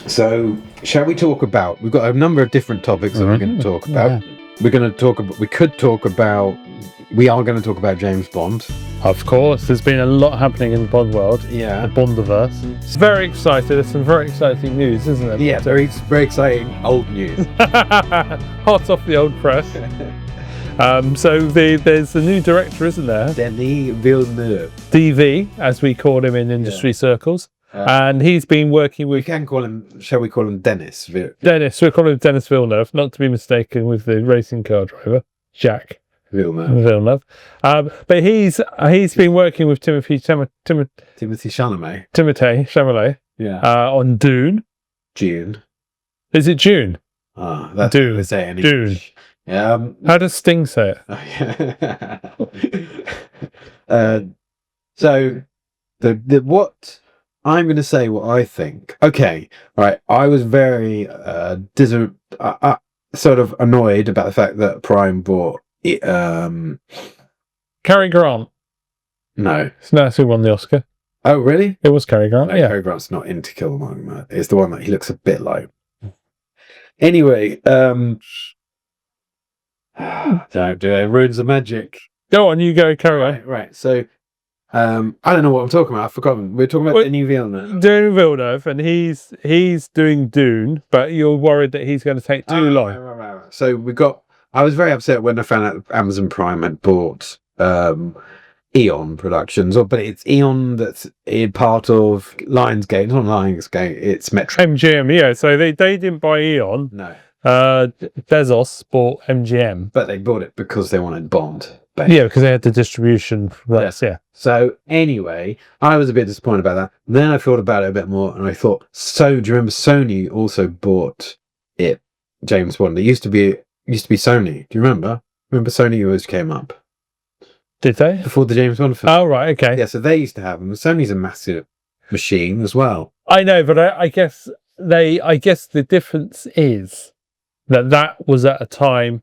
So, shall we talk about? We've got a number of different topics that we're going to talk about. Yeah. We're going to talk about. We could talk about. We are going to talk about James Bond. Of course, there's been a lot happening in the Bond world. Yeah. The Bondiverse. It's very exciting. There's some very exciting news, isn't it? Yeah, very exciting old news. Hot off the old press. So there's a new director, isn't there? Denis Villeneuve. DV, as we call him in industry circles. And he's been working We with can call him. Shall we call him Dennis? Dennis. We're calling him Dennis Villeneuve, not to be mistaken with the racing car driver, Jacques Villeneuve. But he's been working with Timothy Chalamet. Yeah. On Dune. June. Is it June? That's Dune. what say in Dune. English. Yeah. How does Sting say it? So the what I'm going to say what I think. Okay, all right. I was very sort of annoyed about the fact that Prime bought it. Cary Grant. No. That's who won the Oscar. Oh, really? It was Cary Grant. No, Yeah. Cary Grant's not in To Kill a Mockingbird. It's the one that he looks a bit like. Anyway, don't do it. It ruins the magic. Go on, you go, Cary away. Right. So, I don't know what I'm talking about. I've forgotten. We're talking about Denis Villeneuve. Denis Villeneuve, and he's doing Dune, but you're worried that he's going to take too long. Right. So I was very upset when I found out that Amazon Prime had bought Eon Productions, but it's Eon that's in part of Lionsgate. It's not Lionsgate. It's Metro. MGM, yeah. So they didn't buy Eon. No. Bezos bought MGM, But they bought it because they wanted Bond. Yeah, because they had the distribution rights. Yeah. So anyway, I was a bit disappointed about that. Then I thought about it a bit more, and I thought, do you remember Sony also bought it? James Bond. It used to be Sony. Do you remember? Remember Sony always came up Did they? before the James Bond film. Oh, right. Okay. Yeah, so they used to have them. Sony's a massive machine as well. I know, but I guess the difference is that was at a time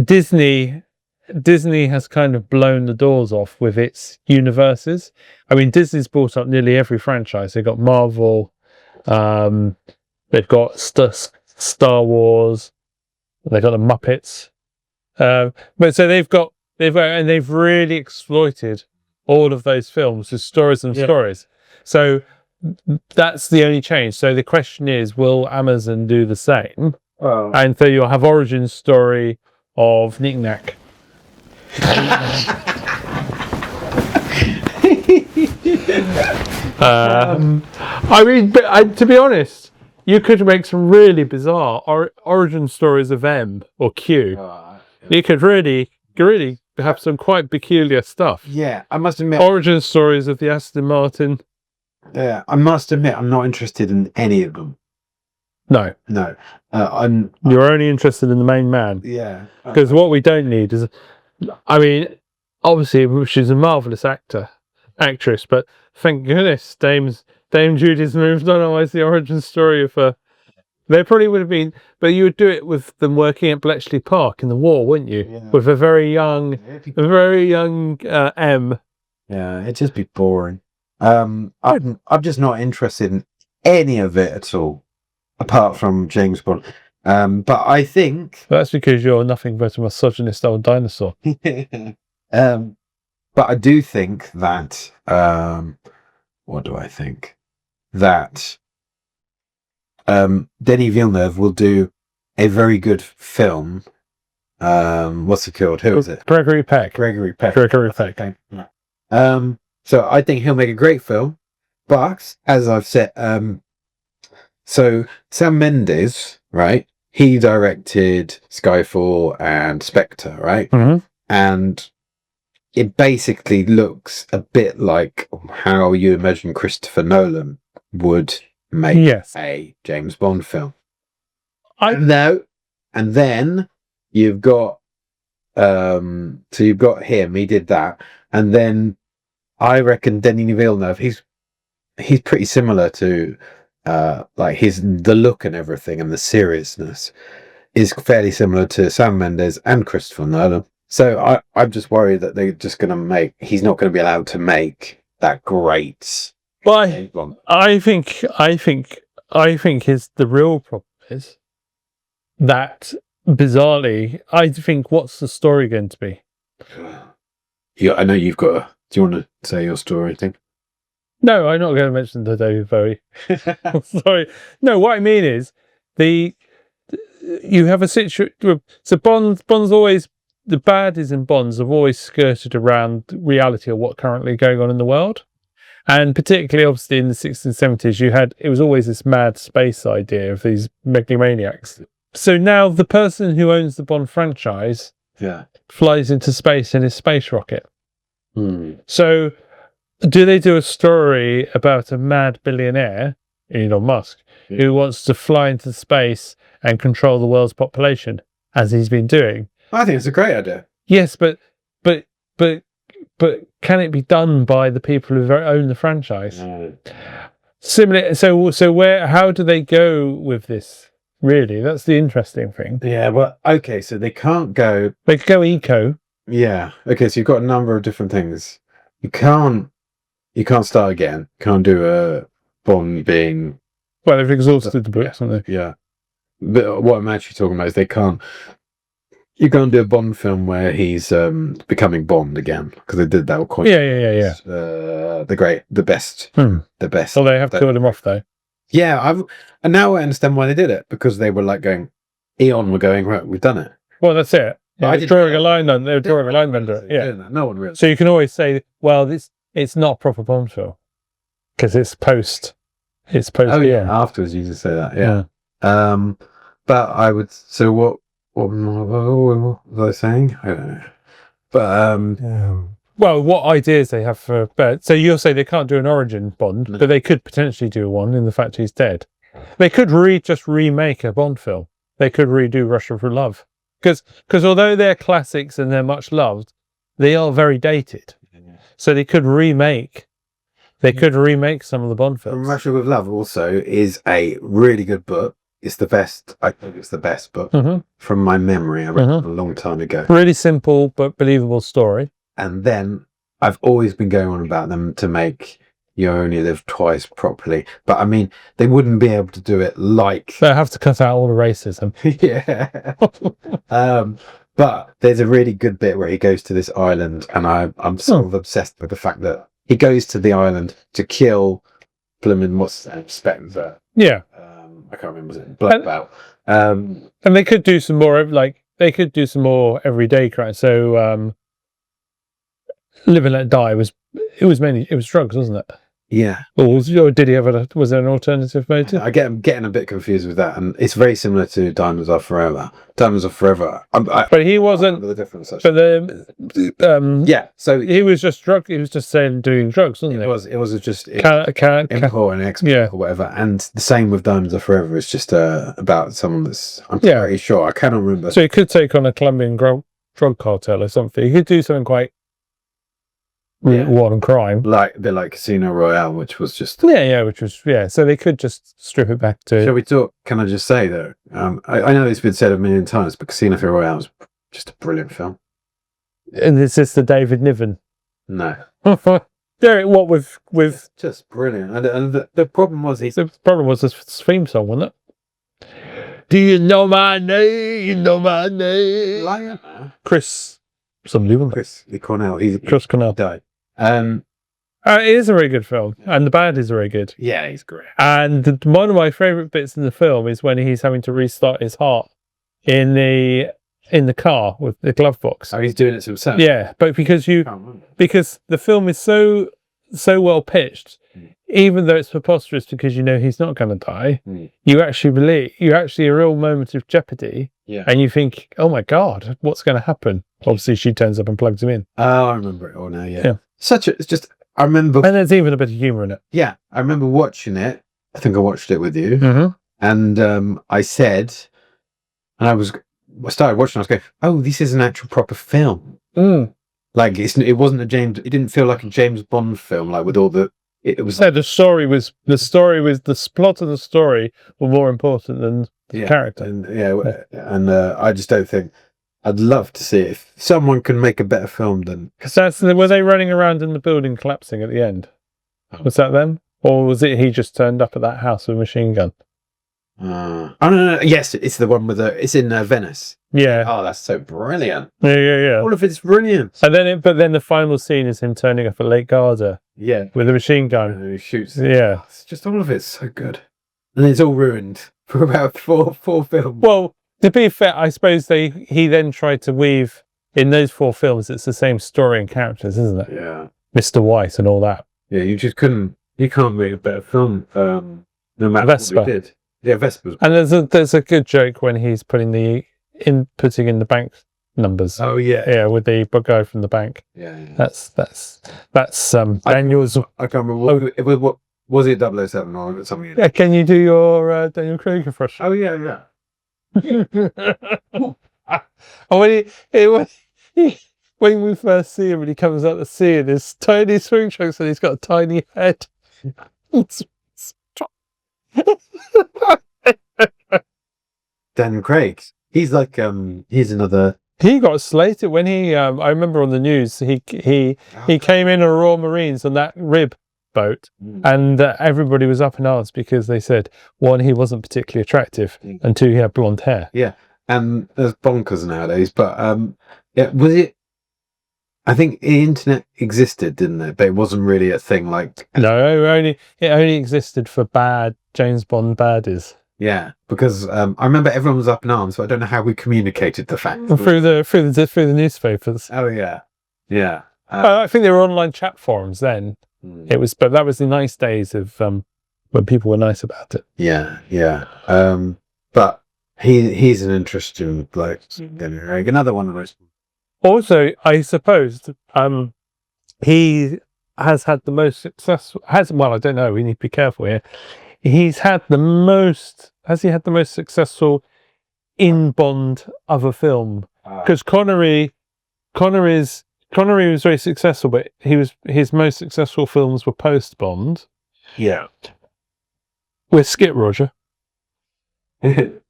Disney has kind of blown the doors off with its universes. I mean, Disney's bought up nearly every franchise. They've got Marvel, they've got Star Wars, they've got the Muppets. But so they've really exploited all of those films with stories and stories. So that's the only change. So the question is, will Amazon do the same? Oh. And so you'll have origin story of Knick Knack. I mean, to be honest, you could make some really bizarre origin stories of M or Q. You could really have some quite peculiar stuff. Yeah, I must admit. Origin stories of the Aston Martin. Yeah, I must admit, I'm not interested in any of them. No. You're only interested in the main man. Yeah. Because what we don't need is, I mean, obviously she's a marvellous actress, but thank goodness Dame Judy's moved on. Otherwise, the origin story of her, there probably would have been, but you would do it with them working at Bletchley Park in the war, wouldn't you? Yeah. With a very young M. Yeah, it'd just be boring. I'm just not interested in any of it at all, apart from James Bond. But I think that's because you're nothing but a misogynist old dinosaur. But I do think that what do I think? That Denis Villeneuve will do a very good film. What's it called? Who is it? Gregory Peck. Okay. So I think he'll make a great film. But as I've said, so Sam Mendes, right? He directed Skyfall and Spectre, right? Mm-hmm. And it basically looks a bit like how you imagine Christopher Nolan would make a James Bond film. And then you've got so you've got him. He did that, and then I reckon Denis Villeneuve. He's pretty similar to like the look and everything, and the seriousness is fairly similar to Sam Mendes and Christopher Nolan. So I'm just worried that they're just going to he's not going to be allowed to make that great. Well, I think I think the real problem is that, bizarrely, I think, what's the story going to be? Yeah, I know you've got a... Do you want to say your story, I think? No, I'm not going to mention the David Bowie. Sorry. No, what I mean is, you have a situation... So Bond's always... The baddies in Bonds have always skirted around reality of what's currently going on in the world. And particularly, obviously, in the 60s and 70s, it was always this mad space idea of these megalomaniacs. So now the person who owns the Bond franchise flies into space in his space rocket. So do they do a story about a mad billionaire, Elon Musk, who wants to fly into space and control the world's population, as he's been doing? I think it's a great idea. Yes, but can it be done by the people who own the franchise? Similar. So how do they go with this? Really, that's the interesting thing. Yeah, well, okay, so they can't go... They could go eco. Yeah, okay, so you've got a number of different things. You can't start again. Can't do a Bond being... Well, they've exhausted the books, haven't they? Yeah. But what I'm actually talking about is they can't... You can't do a Bond film where he's becoming Bond again, because they did that quite... Yeah. The best. The best. So they have killed him off, though. Yeah, and now I understand why they did it, because they were like going... Eon were going, right, we've done it. Well, that's it. Yeah, they were drawing a line under it. Yeah. No one really. So you can always say, well, it's not a proper Bond film, because it's post... Oh, yeah, afterwards you can say that, yeah. But I would... So what was I saying? I don't know. But well, what ideas they have for... So you'll say they can't do an origin Bond, but they could potentially do one in the fact he's dead. They could just remake a Bond film. They could redo Russia for Love. Because although they're classics and they're much loved, they are very dated. So they could remake... some of the Bond films. Russia with Love also is a really good book. It's the best. I think it's the best book from my memory. I read it a long time ago. Really simple but believable story. And then I've always been going on about them to make You Only Live Twice properly. But I mean, they wouldn't be able to do it like... They have to cut out all the racism. Yeah. But there's a really good bit where he goes to this island, and I'm sort of obsessed with the fact that he goes to the island to kill Blumen, what's his name? Spencer. Yeah. I can't remember, was it Black Belt? And they could do some more, everyday crime. So Live and Let Die was drugs, wasn't it? Yeah. Or did he have was there an alternative motive? I'm getting a bit confused with that, and it's very similar to Diamonds Are Forever. Diamonds Are Forever. But he wasn't. The difference. But yeah. So he was just He was just saying doing drugs, wasn't it? It was just import and export or whatever. And the same with Diamonds Are Forever. It's just about someone that's... I'm pretty sure. I cannot remember. So he could take on a Colombian drug cartel or something. He could do something quite... war and crime, a bit like Casino Royale, which was just so they could just strip it back to... Shall we talk? Can I just say though, I know it's been said a million times, but Casino Royale was just a brilliant film. And is this the David Niven? No. What with just brilliant. And the problem was the theme song, wasn't it? Do you know my name? You know my name. Lion. Chris Cornell. Chris Cornell died. It is a very good film, and the band is very good. Yeah, he's great. And one of my favourite bits in the film is when he's having to restart his heart in the car with the glove box. Oh, he's doing it to himself. Yeah, but because the film is so well pitched, even though it's preposterous because he's not going to die, you actually a real moment of jeopardy. Yeah. And you think, oh my God, what's going to happen? Obviously, she turns up and plugs him in. Oh, I remember it all now. Yeah. I remember. And there's even a bit of humour in it. Yeah. I remember watching it. I think I watched it with you. And I said, and I started watching, I was going, oh, this is an actual proper film. Like, it wasn't it didn't feel like a James Bond film, like with all the, it was. No, the plot of the story were more important than the character. And I just don't think, I'd love to see if someone can make a better film than... Because were they running around in the building collapsing at the end? Was that them? Or was it he just turned up at that house with a machine gun? Oh no! Yes, it's the one with it's in Venice. Yeah. Oh, that's so brilliant. Yeah. All of it's brilliant. And then the final scene is him turning up at Lake Garda. Yeah, with a machine gun. And he shoots. Yeah, it's just all of it's so good, and it's all ruined for about four films. Well, to be fair, I suppose he then tried to weave in those 4 films. It's the same story and characters, isn't it? Yeah, Mr. White and all that. Yeah, you just couldn't. You can't make a better film. No matter Vespa. what we did. Yeah, Vespa's. And there's a good joke when he's putting in the bank numbers. Oh yeah, yeah, with the guy from the bank. Yeah. That's Daniel's. I can't remember. What was it? 007 or something? Yeah, can you do your Daniel Craig impression? Oh yeah. When we first see him and he comes out the sea in his tiny swing trunks and he's got a tiny head. Daniel Craig. He's like he's another. He got slated when he. I remember on the news he came in a Royal Marines on that rib boat, and everybody was up in arms because they said 1, he wasn't particularly attractive, and 2, he had blonde hair. Yeah, and there's bonkers nowadays, but yeah, was it? I think the internet existed, didn't it? But it wasn't really a thing. Like it only existed for bad James Bond baddies. Yeah, because I remember everyone was up in arms, but I don't know how we communicated the fact through the newspapers. Oh yeah. I think there were online chat forums then. It was, but that was the nice days of when people were nice about it. Yeah. But he's an interesting bloke. Another one of those. Also, I suppose he has had the most successful. Well, I don't know. We need to be careful here. He's had the most. Has he had the most successful in Bond other film? Because Connery was very successful, but his most successful films were post Bond. Yeah. With Skip Roger. And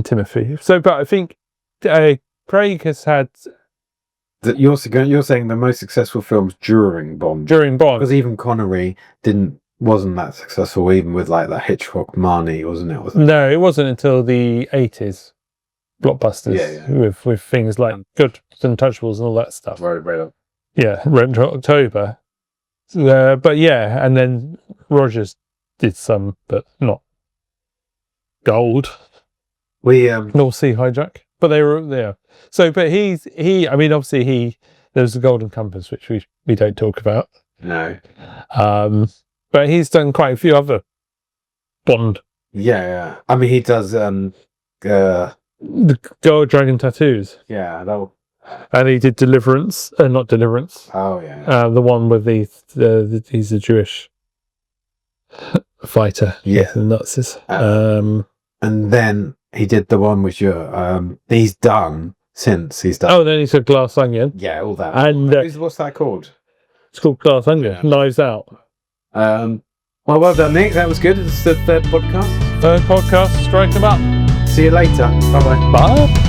Timothy. So, but I think Craig has had. You're saying the most successful films during Bond. Because even Connery wasn't that successful, even with like the Hitchcock Marnie, wasn't it? No, it wasn't until the 80s blockbusters with things like Good Untouchables and all that stuff. Right. Yeah, Red Hot October. But yeah, and then Rogers did some, but not gold. North Sea Hijack. But they were there. So, but I mean, obviously there's the Golden Compass, which we don't talk about. No. But he's done quite a few other Bond. Yeah. I mean, he does the Gold Dragon Tattoos. Yeah, and he did Deliverance, not Deliverance. Oh yeah. The one with he's a Jewish fighter. Yeah, the Nazis. And then he did the one which he's done since he's done. Oh, then he said Glass Onion. Yeah, all that. And what's that called? It's called Glass Onion. Yeah. Knives Out. Well done, Nick. That was good. It's the third podcast. Strike 'em up. See you later. Bye-bye. Bye.